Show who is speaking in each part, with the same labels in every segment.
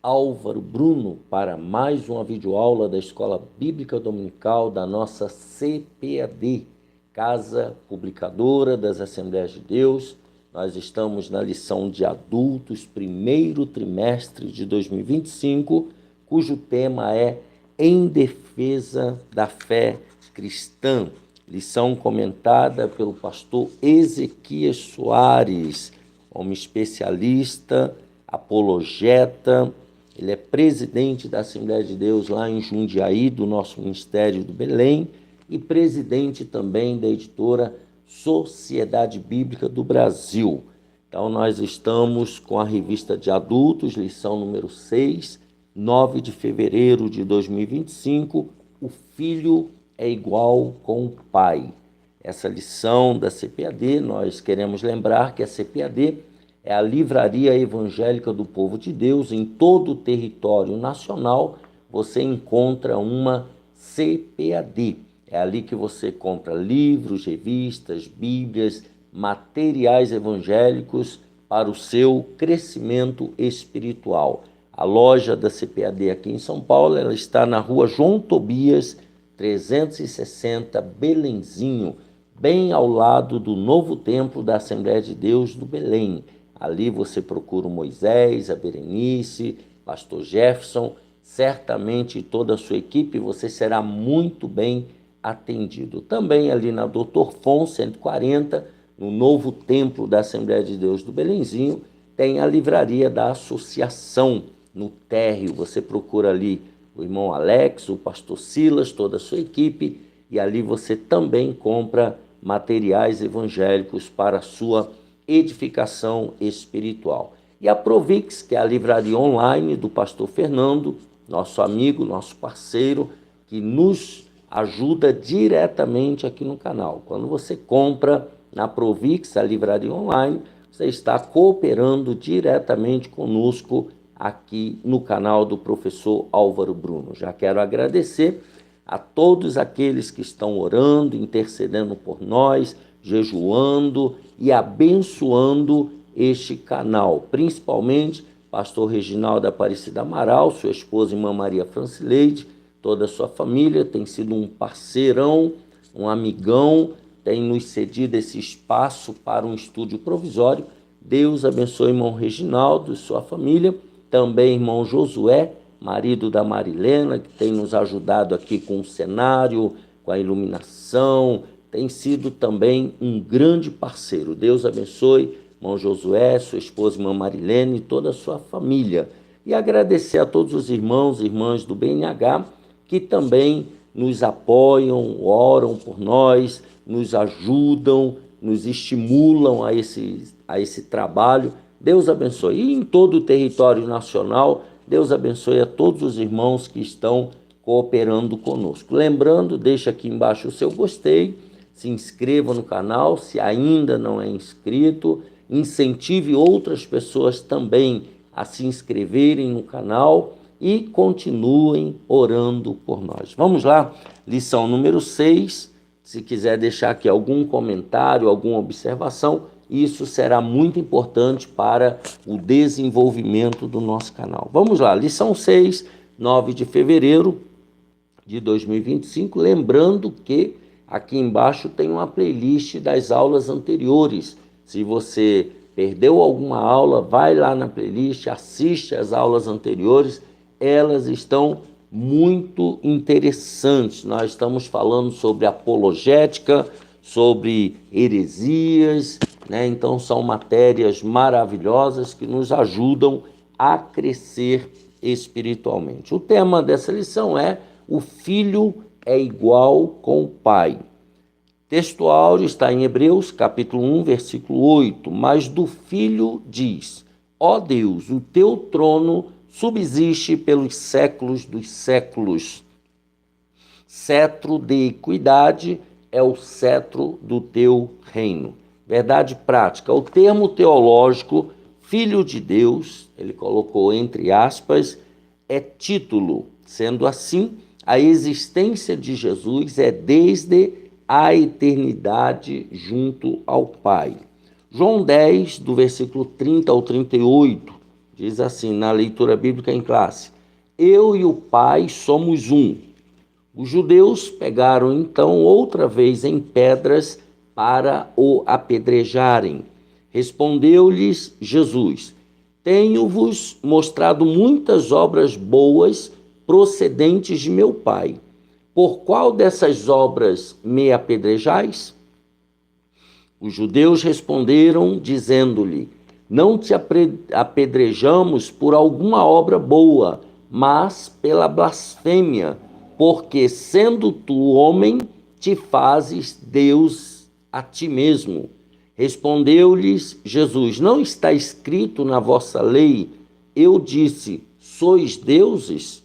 Speaker 1: Álvaro Bruno para mais uma videoaula da Escola Bíblica Dominical da nossa CPAD, Casa Publicadora das Assembleias de Deus. Nós estamos na lição de adultos, primeiro trimestre de 2025, cujo tema é Em Defesa da Fé Cristã. Lição comentada pelo pastor Ezequias Soares, homem especialista, apologeta. Ele é presidente da Assembleia de Deus lá em Jundiaí, do nosso Ministério do Belém, e presidente também da editora Sociedade Bíblica do Brasil. Então, nós estamos com a revista de adultos, lição número 6, 9 de fevereiro de 2025, o filho é igual com o pai. Essa lição da CPAD, nós queremos lembrar que a CPAD é a livraria evangélica do povo de Deus. Em todo o território nacional você encontra uma CPAD. É ali que você compra livros, revistas, bíblias, materiais evangélicos para o seu crescimento espiritual. A loja da CPAD aqui em São Paulo, ela está na rua João Tobias, 360, Belenzinho, bem ao lado do novo templo da Assembleia de Deus do Belém. Ali você procura o Moisés, a Berenice, pastor Jefferson, certamente toda a sua equipe, você será muito bem atendido. Também ali na Doutor Fon 140, no novo templo da Assembleia de Deus do Belenzinho, tem a livraria da Associação, no térreo. Você procura ali o irmão Alex, o pastor Silas, toda a sua equipe, e ali você também compra materiais evangélicos para a sua edificação espiritual. E a Provix, que é a livraria online do pastor Fernando, nosso amigo, nosso parceiro, que nos ajuda diretamente aqui no canal. Quando você compra na Provix, a livraria online, você está cooperando diretamente conosco aqui no canal do professor Álvaro Bruno. Já quero agradecer a todos aqueles que estão orando, intercedendo por nós, jejuando e abençoando este canal, principalmente pastor Reginaldo Aparecida Amaral, sua esposa irmã Maria Francileide, toda a sua família, tem sido um parceirão, um amigão, tem nos cedido esse espaço para um estúdio provisório. Deus abençoe irmão Reginaldo e sua família, também irmão Josué, marido da Marilena, que tem nos ajudado aqui com o cenário, com a iluminação, tem sido também um grande parceiro. Deus abençoe irmão Josué, sua esposa irmã Marilene e toda a sua família. E agradecer a todos os irmãos e irmãs do BNH que também nos apoiam, oram por nós, nos ajudam, nos estimulam a esse trabalho. Deus abençoe. E em todo o território nacional, Deus abençoe a todos os irmãos que estão cooperando conosco. Lembrando, deixa aqui embaixo o seu gostei, se inscreva no canal, se ainda não é inscrito, incentive outras pessoas também a se inscreverem no canal e continuem orando por nós. Vamos lá, lição número 6. Se quiser deixar aqui algum comentário, alguma observação, isso será muito importante para o desenvolvimento do nosso canal. Vamos lá, lição 6, 9 de fevereiro de 2025. Lembrando que aqui embaixo tem uma playlist das aulas anteriores. Se você perdeu alguma aula, vai lá na playlist, assiste as aulas anteriores, elas estão muito interessantes. Nós estamos falando sobre apologética, sobre heresias, né? Então são matérias maravilhosas que nos ajudam a crescer espiritualmente. O tema dessa lição é: o filho é igual com o pai. Texto áureo está em Hebreus, capítulo 1, versículo 8. Mas do filho diz: ó Deus, o teu trono subsiste pelos séculos dos séculos. Cetro de equidade é o cetro do teu reino. Verdade prática. O termo teológico filho de Deus, ele colocou entre aspas, é título. Sendo assim, a existência de Jesus é desde a eternidade junto ao Pai. João 10, do versículo 30 ao 38, diz assim na leitura bíblica em classe: eu e o Pai somos um. Os judeus pegaram então outra vez em pedras para o apedrejarem. Respondeu-lhes Jesus: tenho-vos mostrado muitas obras boas procedentes de meu Pai. Por qual dessas obras me apedrejais? Os judeus responderam, dizendo-lhe: não te apedrejamos por alguma obra boa, mas pela blasfêmia, porque, sendo tu homem, te fazes Deus a ti mesmo. Respondeu-lhes Jesus: não está escrito na vossa lei, eu disse, sois deuses?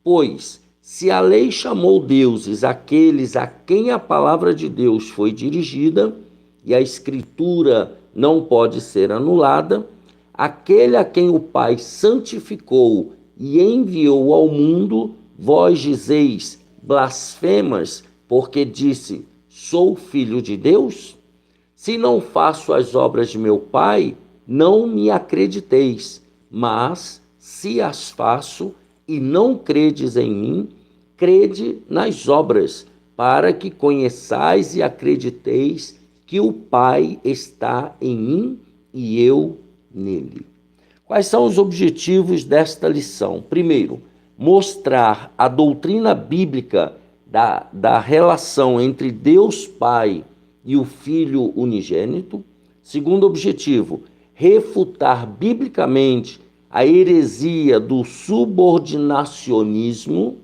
Speaker 1: Pois, se a lei chamou deuses aqueles a quem a palavra de Deus foi dirigida, e a Escritura não pode ser anulada, aquele a quem o Pai santificou e enviou ao mundo, vós dizeis blasfemas, porque disse, sou filho de Deus? Se não faço as obras de meu Pai, não me acrediteis, mas se as faço e não credes em mim, crede nas obras, para que conheçais e acrediteis que o Pai está em mim e eu nele. Quais são os objetivos desta lição? Primeiro, mostrar a doutrina bíblica da relação entre Deus Pai e o Filho unigênito. Segundo objetivo, refutar biblicamente a heresia do subordinacionismo.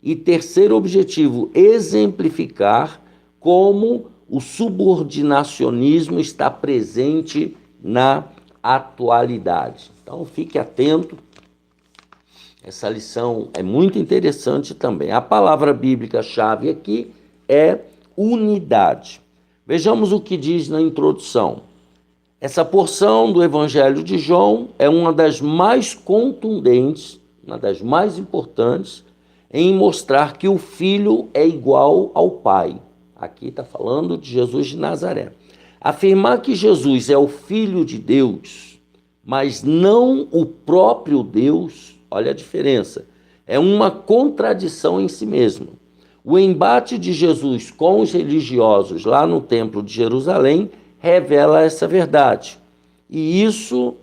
Speaker 1: E terceiro objetivo, exemplificar como o subordinacionismo está presente na atualidade. Então, fique atento. Essa lição é muito interessante também. A palavra bíblica-chave aqui é unidade. Vejamos o que diz na introdução. Essa porção do Evangelho de João é uma das mais contundentes, uma das mais importantes, em mostrar que o Filho é igual ao Pai. Aqui está falando de Jesus de Nazaré. Afirmar que Jesus é o Filho de Deus, mas não o próprio Deus, olha a diferença, é uma contradição em si mesmo. O embate de Jesus com os religiosos lá no Templo de Jerusalém revela essa verdade. E isso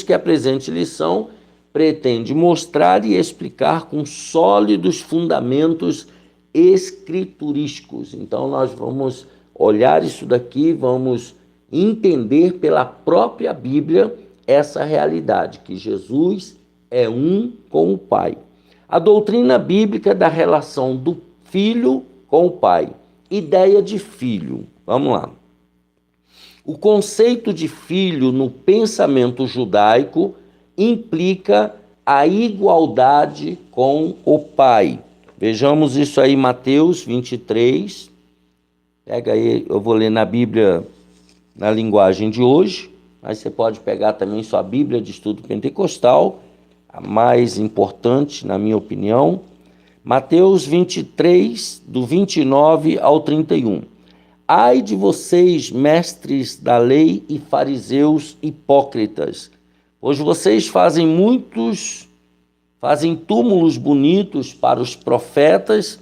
Speaker 1: que a presente lição pretende mostrar e explicar com sólidos fundamentos escriturísticos. Então, nós vamos olhar isso daqui, vamos entender pela própria Bíblia essa realidade, que Jesus é um com o Pai. A doutrina bíblica da relação do Filho com o Pai. Ideia de filho. Vamos lá. O conceito de filho no pensamento judaico implica a igualdade com o Pai. Vejamos isso aí em Mateus 23. Pega aí, eu vou ler na Bíblia, na linguagem de hoje, mas você pode pegar também sua Bíblia de estudo pentecostal, a mais importante, na minha opinião. Mateus 23, do 29 ao 31. Ai de vocês, mestres da lei e fariseus hipócritas, pois vocês fazem túmulos bonitos para os profetas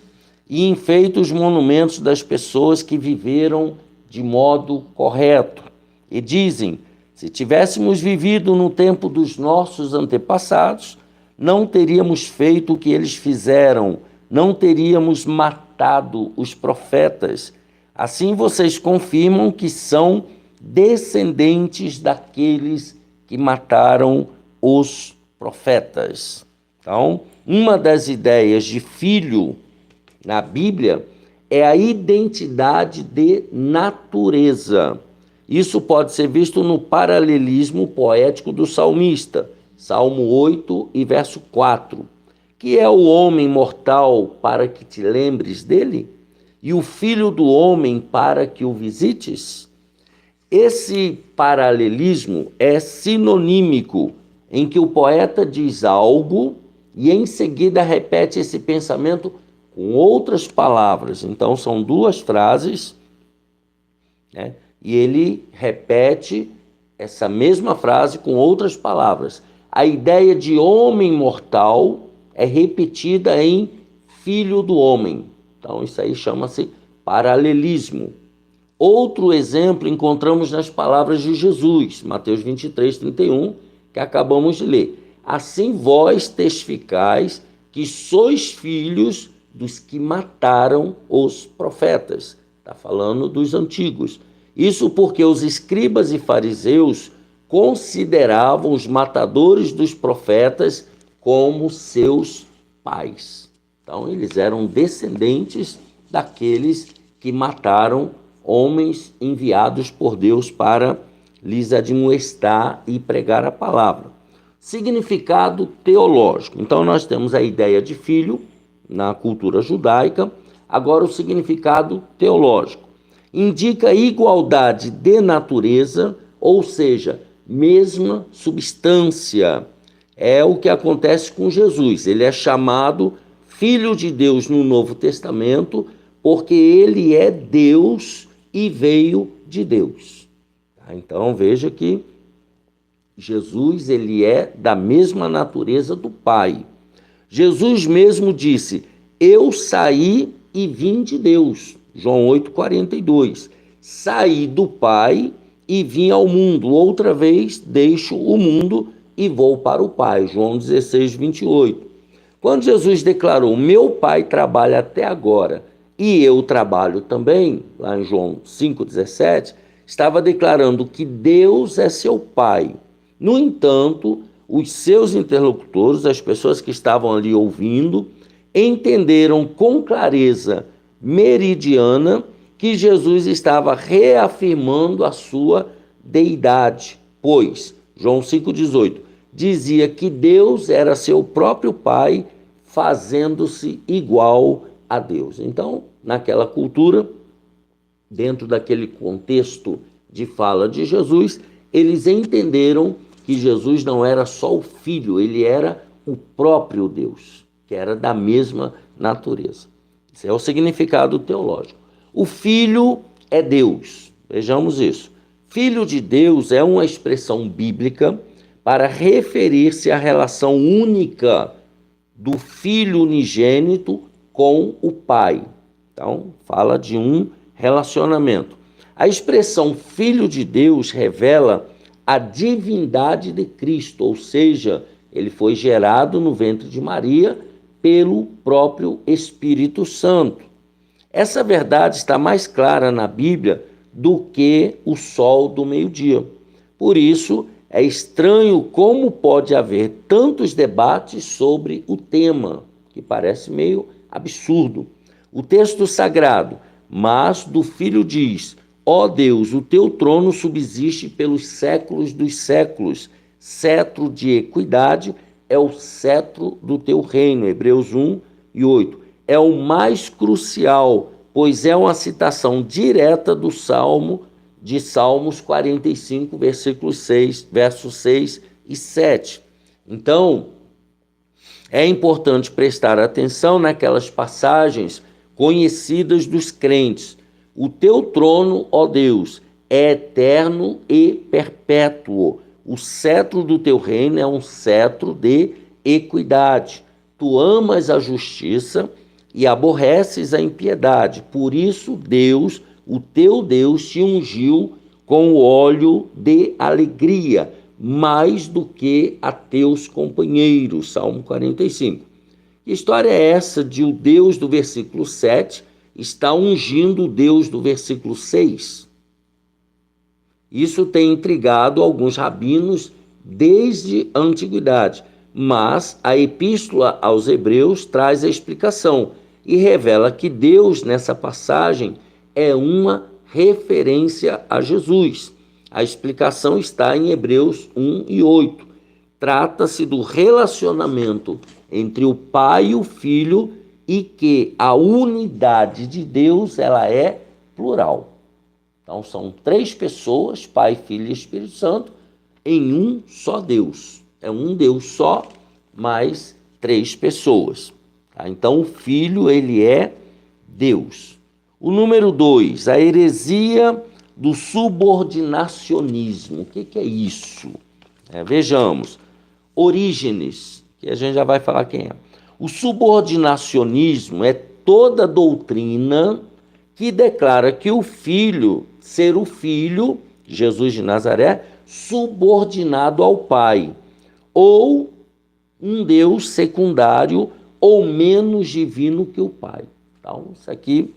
Speaker 1: e enfeitam os monumentos das pessoas que viveram de modo correto. E dizem, se tivéssemos vivido no tempo dos nossos antepassados, não teríamos feito o que eles fizeram, não teríamos matado os profetas. Assim vocês confirmam que são descendentes daqueles que mataram os profetas. Então, uma das ideias de filho na Bíblia é a identidade de natureza. Isso pode ser visto no paralelismo poético do salmista, Salmo 8 e verso 4. Que é o homem mortal para que te lembres dele? E o filho do homem para que o visites? Esse paralelismo é sinonímico, em que o poeta diz algo e em seguida repete esse pensamento com outras palavras. Então são duas frases, né? E ele repete essa mesma frase com outras palavras. a ideia de homem mortal é repetida em filho do homem. Então, isso aí chama-se paralelismo. Outro exemplo encontramos nas palavras de Jesus, Mateus 23, 31, que acabamos de ler. Assim vós testificais que sois filhos dos que mataram os profetas. Está falando dos antigos. Isso porque os escribas e fariseus consideravam os matadores dos profetas como seus pais. Então, eles eram descendentes daqueles que mataram homens enviados por Deus para lhes admoestar e pregar a palavra. Significado teológico. Então, nós temos a ideia de filho na cultura judaica. Agora, o significado teológico. Indica igualdade de natureza, ou seja, mesma substância. É o que acontece com Jesus. Ele é chamado Filho de Deus no Novo Testamento, porque ele é Deus e veio de Deus. Então, veja que Jesus ele é da mesma natureza do Pai. Jesus mesmo disse, eu saí e vim de Deus. João 8,42. Saí do Pai e vim ao mundo. Outra vez deixo o mundo e vou para o Pai. João 16, 28. Quando Jesus declarou, meu Pai trabalha até agora e eu trabalho também, lá em João 5,17, estava declarando que Deus é seu Pai. No entanto, os seus interlocutores, as pessoas que estavam ali ouvindo, entenderam com clareza meridiana que Jesus estava reafirmando a sua deidade, pois, João 5,18, dizia que Deus era seu próprio Pai, fazendo-se igual a Deus. Então, naquela cultura, dentro daquele contexto de fala de Jesus, eles entenderam que Jesus não era só o Filho, ele era o próprio Deus, que era da mesma natureza. Esse é o significado teológico. O Filho é Deus. Vejamos isso. Filho de Deus é uma expressão bíblica para referir-se à relação única do Filho unigênito com o Pai. Então, fala de um relacionamento. A expressão Filho de Deus revela a divindade de Cristo, ou seja, ele foi gerado no ventre de Maria pelo próprio Espírito Santo. Essa verdade está mais clara na Bíblia do que o sol do meio-dia. Por isso, é estranho como pode haver tantos debates sobre o tema, que parece meio absurdo. O texto sagrado, mas do Filho diz, ó Deus, o teu trono subsiste pelos séculos dos séculos, cetro de equidade é o cetro do teu reino, Hebreus 1:8. É o mais crucial, pois é uma citação direta do Salmo, de Salmos 45, versos 6 e 7. Então, é importante prestar atenção naquelas passagens conhecidas dos crentes. O teu trono, ó Deus, é eterno e perpétuo. O cetro do teu reino é um cetro de equidade. Tu amas a justiça e aborreces a impiedade. Por isso, Deus, o teu Deus, te ungiu com o óleo de alegria, mais do que a teus companheiros. Salmo 45. Que história é essa de o Deus do versículo 7 está ungindo o Deus do versículo 6? Isso tem intrigado alguns rabinos desde a antiguidade, mas a epístola aos Hebreus traz a explicação e revela que Deus, nessa passagem, é uma referência a Jesus. A explicação está em Hebreus 1:8. Trata-se do relacionamento entre o Pai e o Filho e que a unidade de Deus ela é plural. Então, são três pessoas, Pai, Filho e Espírito Santo, em um só Deus. É um Deus só, mas três pessoas. Tá? Então, o Filho, ele é Deus. O número 2, a heresia do subordinacionismo. O que é isso? Vejamos. Orígenes, que a gente já vai falar quem é. O subordinacionismo é toda doutrina que declara que o Filho, ser o Filho, Jesus de Nazaré, subordinado ao Pai, ou um Deus secundário ou menos divino que o Pai. Então, isso aqui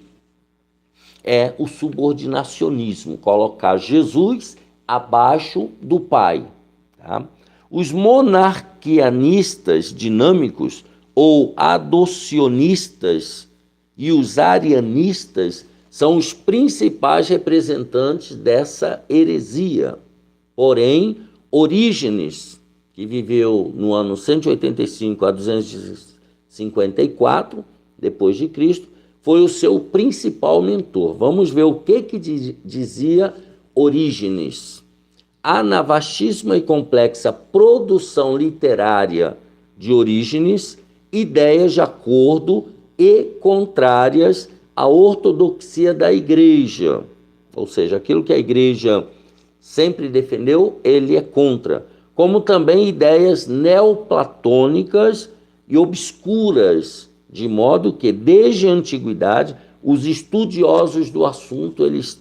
Speaker 1: é o subordinacionismo, colocar Jesus abaixo do Pai. Tá? Os monarquianistas dinâmicos ou adocionistas e os arianistas são os principais representantes dessa heresia. Porém, Orígenes, que viveu no ano 185 a 254 depois de Cristo, foi o seu principal mentor. Vamos ver o que dizia Orígenes. A na vastíssima e complexa produção literária de Orígenes, ideias de acordo e contrárias à ortodoxia da Igreja. Ou seja, aquilo que a Igreja sempre defendeu, ele é contra. Como também ideias neoplatônicas e obscuras, de modo que, desde a antiguidade, os estudiosos do assunto eles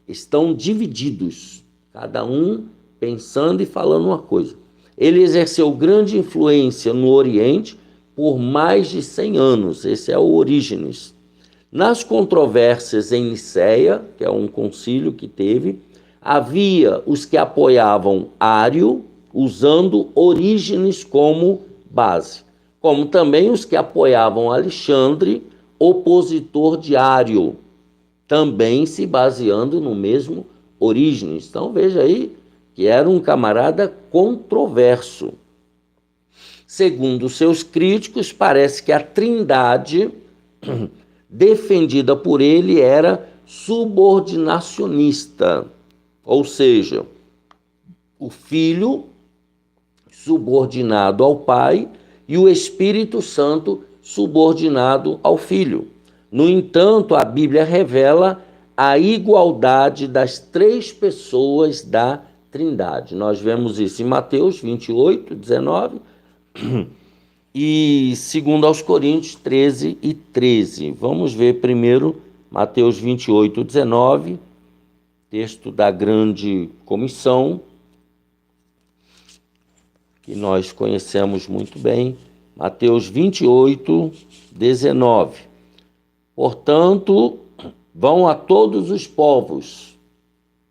Speaker 1: estão divididos, cada um pensando e falando uma coisa. Ele exerceu grande influência no Oriente por mais de 100 anos, esse é o Orígenes. Nas controvérsias em Nicéia, que é um concílio que teve, havia os que apoiavam Ário, usando Orígenes como base, como também os que apoiavam Alexandre, opositor de Ário, também se baseando no mesmo Orígenes. Então veja aí que era um camarada controverso. Segundo seus críticos, parece que a trindade defendida por ele era subordinacionista, ou seja, o Filho subordinado ao Pai e o Espírito Santo subordinado ao Filho. No entanto, a Bíblia revela a igualdade das três pessoas da Trindade. Nós vemos isso em Mateus 28, 19 e 2 aos Coríntios 13 e 13. Vamos ver primeiro Mateus 28, 19, texto da grande comissão, que nós conhecemos muito bem. Mateus 28, 19. Portanto, vão a todos os povos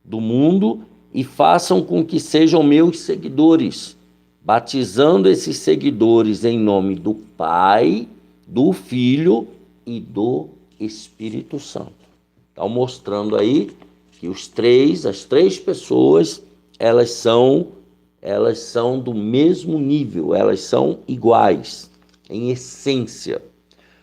Speaker 1: do mundo e façam com que sejam meus seguidores, batizando esses seguidores em nome do Pai, do Filho e do Espírito Santo. Então, mostrando aí que as três pessoas, elas são do mesmo nível, elas são iguais, em essência.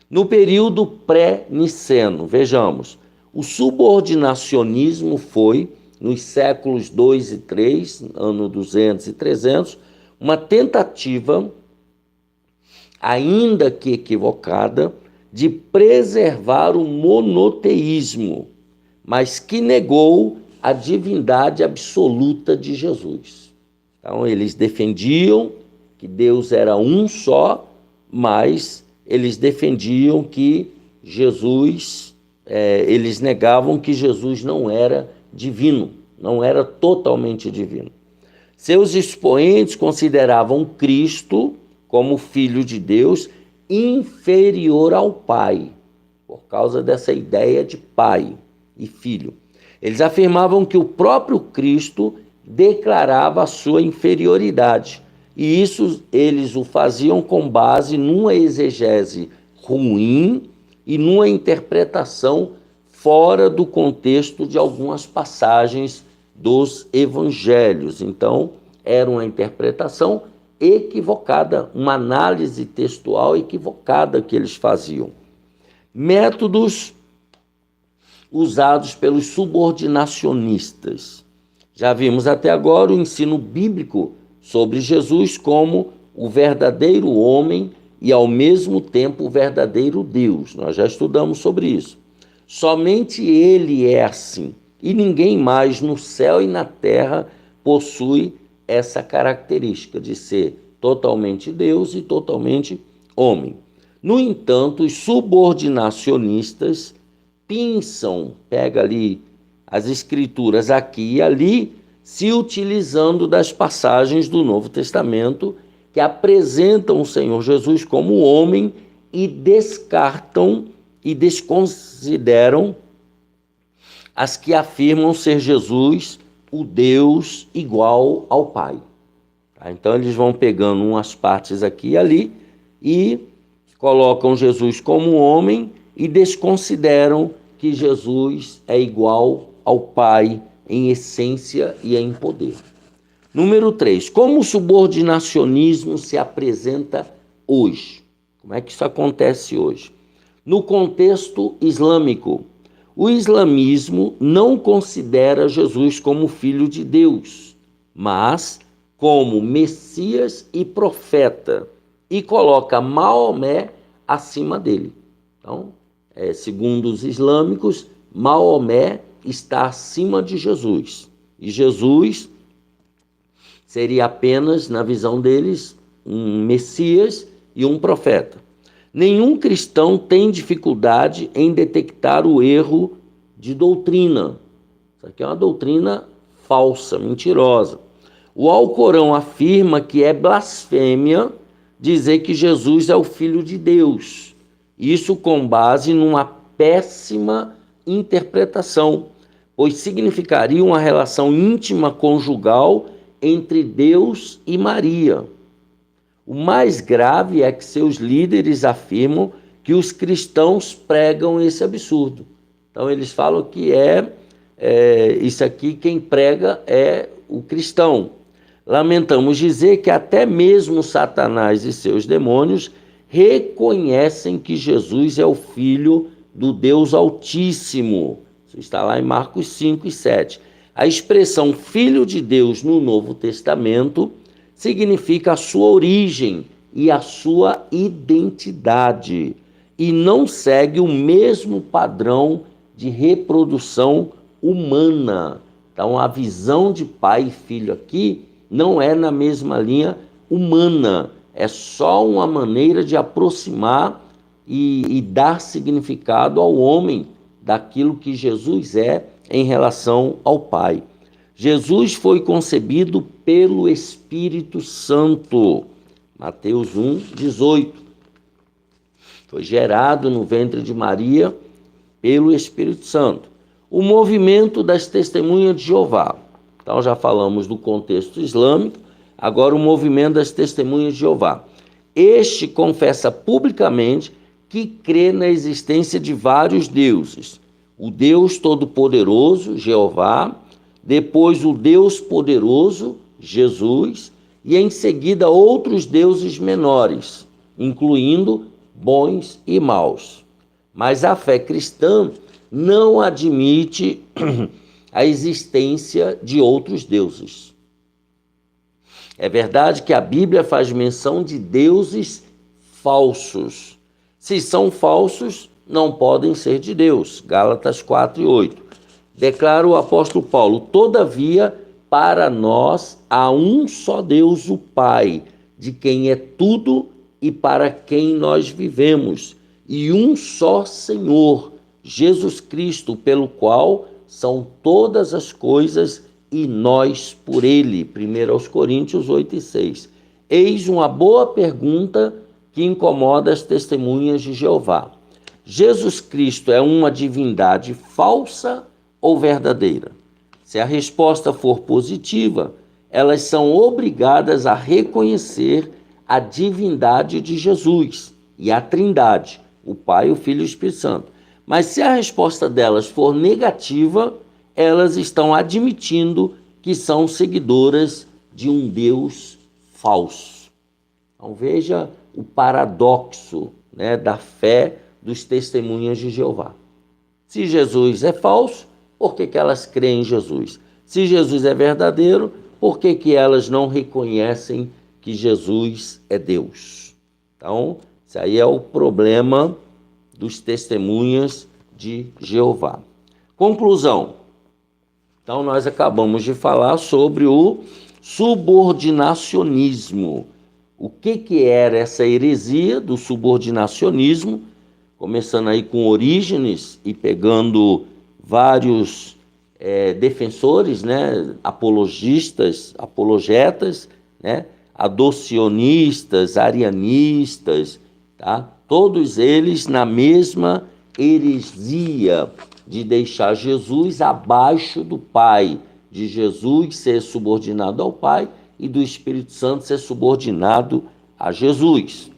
Speaker 1: No período pré-niceno, vejamos, o subordinacionismo foi, nos séculos 2 e 3, ano 200 e 300, uma tentativa, ainda que equivocada, de preservar o monoteísmo, mas que negou a divindade absoluta de Jesus. Então, eles defendiam que Deus era um só, mas eles defendiam que Jesus, eles negavam que Jesus não era divino, não era totalmente divino. Seus expoentes consideravam Cristo como Filho de Deus inferior ao Pai, por causa dessa ideia de Pai e Filho. Eles afirmavam que o próprio Cristo declarava a sua inferioridade, e isso eles o faziam com base numa exegese ruim e numa interpretação fora do contexto de algumas passagens dos evangelhos. Então, era uma interpretação equivocada, uma análise textual equivocada que eles faziam. Métodos usados pelos subordinacionistas. Já vimos até agora o ensino bíblico sobre Jesus como o verdadeiro homem e, ao mesmo tempo, o verdadeiro Deus. Nós já estudamos sobre isso. Somente ele é assim, e ninguém mais no céu e na terra possui essa característica de ser totalmente Deus e totalmente homem. No entanto, os subordinacionistas pega ali as escrituras aqui e ali, se utilizando das passagens do Novo Testamento que apresentam o Senhor Jesus como homem e descartam e desconsideram as que afirmam ser Jesus o Deus igual ao Pai. Tá? Então eles vão pegando umas partes aqui e ali e colocam Jesus como homem e desconsideram que Jesus é igual ao Pai em essência e em poder. Número 3. Como o subordinacionismo se apresenta hoje? Como é que isso acontece hoje? No contexto islâmico, o islamismo não considera Jesus como filho de Deus, mas como Messias e profeta, e coloca Maomé acima dele. Então, segundo os islâmicos, Maomé está acima de Jesus. E Jesus seria apenas, na visão deles, um Messias e um profeta. Nenhum cristão tem dificuldade em detectar o erro de doutrina. Isso aqui é uma doutrina falsa, mentirosa. O Alcorão afirma que é blasfêmia dizer que Jesus é o Filho de Deus. Isso com base numa péssima interpretação, pois significaria uma relação íntima conjugal entre Deus e Maria. O mais grave é que seus líderes afirmam que os cristãos pregam esse absurdo. Então eles falam que isso aqui, quem prega é o cristão. Lamentamos dizer que até mesmo Satanás e seus demônios reconhecem que Jesus é o Filho do Deus Altíssimo. Isso está lá em Marcos 5 e 7. A expressão Filho de Deus no Novo Testamento significa a sua origem e a sua identidade, e não segue o mesmo padrão de reprodução humana. Então, a visão de pai e filho aqui não é na mesma linha humana, é só uma maneira de aproximar e dar significado ao homem daquilo que Jesus é em relação ao Pai. Jesus foi concebido pelo Espírito Santo. Mateus 1, 18. Foi gerado no ventre de Maria pelo Espírito Santo. O movimento das testemunhas de Jeová. Então já falamos do contexto islâmico, agora o movimento das testemunhas de Jeová. Este confessa publicamente que crê na existência de vários deuses. O Deus Todo-Poderoso, Jeová, depois o Deus Poderoso, Jesus, e em seguida outros deuses menores, incluindo bons e maus. Mas a fé cristã não admite a existência de outros deuses. É verdade que a Bíblia faz menção de deuses falsos. Se são falsos, não podem ser de Deus. Gálatas 4 e 8. Declara o apóstolo Paulo: todavia, para nós há um só Deus, o Pai, de quem é tudo e para quem nós vivemos, e um só Senhor, Jesus Cristo, pelo qual são todas as coisas e nós por ele. 1 Coríntios 8 e 6. Eis uma boa pergunta que incomoda as testemunhas de Jeová. Jesus Cristo é uma divindade falsa ou verdadeira? Se a resposta for positiva, elas são obrigadas a reconhecer a divindade de Jesus e a Trindade, o Pai, o Filho e o Espírito Santo. Mas se a resposta delas for negativa, elas estão admitindo que são seguidoras de um Deus falso. Então veja o paradoxo, da fé dos testemunhas de Jeová. Se Jesus é falso, por que elas creem em Jesus? Se Jesus é verdadeiro, por que elas não reconhecem que Jesus é Deus? Então, isso aí é o problema dos testemunhas de Jeová. Conclusão. Então, nós acabamos de falar sobre o subordinacionismo. o que era essa heresia do subordinacionismo, começando aí com Orígenes e pegando vários defensores, né, apologetas, né, adocionistas, arianistas, tá? Todos eles na mesma heresia de deixar Jesus abaixo do Pai, de Jesus ser subordinado ao Pai e do Espírito Santo ser subordinado a Jesus.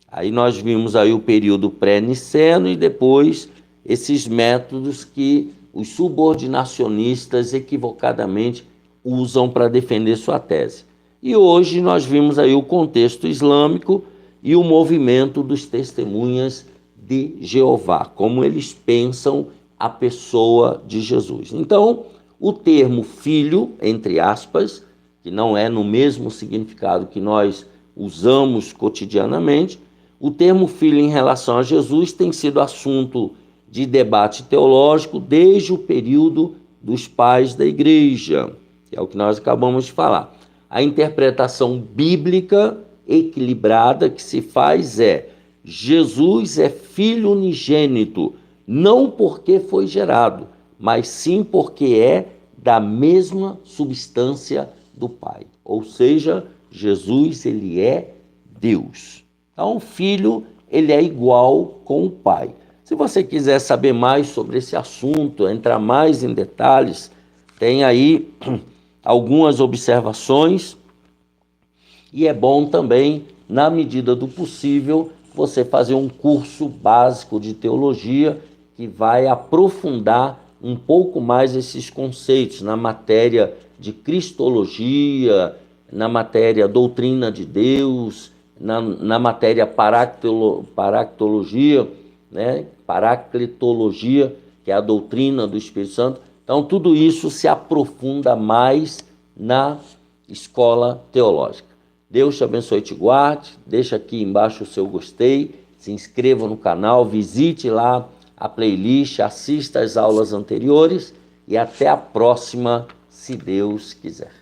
Speaker 1: Aí nós vimos aí o período pré-niceno e depois esses métodos que os subordinacionistas equivocadamente usam para defender sua tese. E hoje nós vimos aí o contexto islâmico e o movimento dos testemunhas de Jeová, como eles pensam a pessoa de Jesus. Então, o termo filho, entre aspas, que não é no mesmo significado que nós usamos cotidianamente, o termo filho em relação a Jesus tem sido assunto de debate teológico desde o período dos pais da igreja, que é o que nós acabamos de falar. A interpretação bíblica equilibrada que se faz é: Jesus é filho unigênito, não porque foi gerado, mas sim porque é da mesma substância do Pai. Ou seja, Jesus, ele é Deus. Então, o Filho, ele é igual com o Pai. Se você quiser saber mais sobre esse assunto, entrar mais em detalhes, tem aí algumas observações e é bom também, na medida do possível, você fazer um curso básico de teologia que vai aprofundar um pouco mais esses conceitos na matéria de cristologia, na matéria doutrina de Deus, na matéria paractologia, né? Paracletologia, que é a doutrina do Espírito Santo. Então, tudo isso se aprofunda mais na escola teológica. Deus te abençoe e te guarde. Deixa aqui embaixo o seu gostei, se inscreva no canal, visite lá a playlist, assista às aulas anteriores e até a próxima, se Deus quiser.